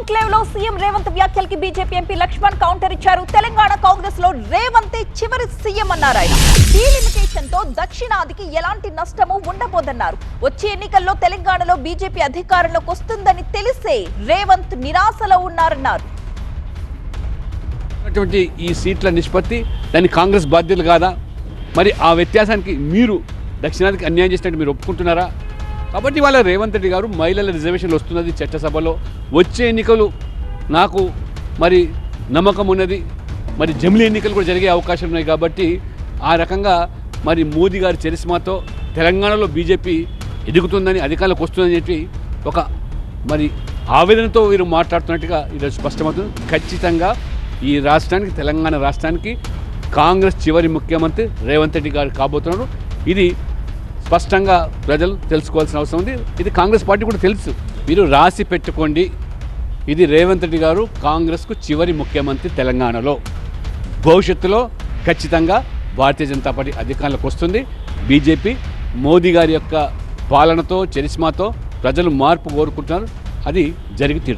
Conclave లో CM Revanth వ్యాఖ్యలకి BJP MP Laxman counter ఇచ్చారు. తెలంగాణ కాంగ్రెస్ లో రేవంతే చివరి సీఎం అన్నారు. ఆయన డీలిమిటేషన్ తో దక్షిణాదికి ఎలాంటి నష్టము ఉండబోదన్నారు. వచ్చే ఎన్నికల్లో తెలంగాణలో బీజేపీ అధికారంలోకి వస్తుందని తెలిసే రేవంత్ నిరాశలో ఉన్నారన్నారు. ఈ సీట్ల నిష్పత్తి దాని కాంగ్రెస్ బాధ్యతలు కాదా? మరి ఆ వ్యత్యాసానికి మీరు దక్షిణాదికి అన్యాయం చేసినట్టు మీరు ఒప్పుకుంటున్నారా? కాబట్టి వాళ్ళ రేవంత్ రెడ్డి గారు మహిళల రిజర్వేషన్లు వస్తున్నది చట్టసభలో, వచ్చే ఎన్నికలు నాకు మరి నమ్మకం ఉన్నది, మరి జమిలీ ఎన్నికలు కూడా జరిగే అవకాశం ఉన్నాయి. కాబట్టి ఆ రకంగా మరి మోదీ గారి చరిస్మాతో తెలంగాణలో బీజేపీ ఎదుగుతుందని, అధికారంలోకి వస్తుందని చెప్పి ఒక మరి ఆవేదనతో వీరు మాట్లాడుతున్నట్టుగా ఈరోజు స్పష్టమవుతుంది. ఖచ్చితంగా ఈ రాష్ట్రానికి, తెలంగాణ రాష్ట్రానికి కాంగ్రెస్ చివరి ముఖ్యమంత్రి రేవంత్ రెడ్డి గారు కాబోతున్నారు. ఇది స్పష్టంగా ప్రజలు తెలుసుకోవాల్సిన అవసరం ఉంది. ఇది కాంగ్రెస్ పార్టీ కూడా తెలుసు. మీరు రాసి పెట్టుకోండి, ఇది రేవంత్ రెడ్డి గారు కాంగ్రెస్కు చివరి ముఖ్యమంత్రి తెలంగాణలో. భవిష్యత్తులో ఖచ్చితంగా భారతీయ జనతా పార్టీ అధికారంలోకి వస్తుంది. బీజేపీ మోదీ గారి యొక్క పాలనతో, చరిస్మాతో ప్రజలు మార్పు కోరుకుంటున్నారు. అది జరిగి తీరుతుంది.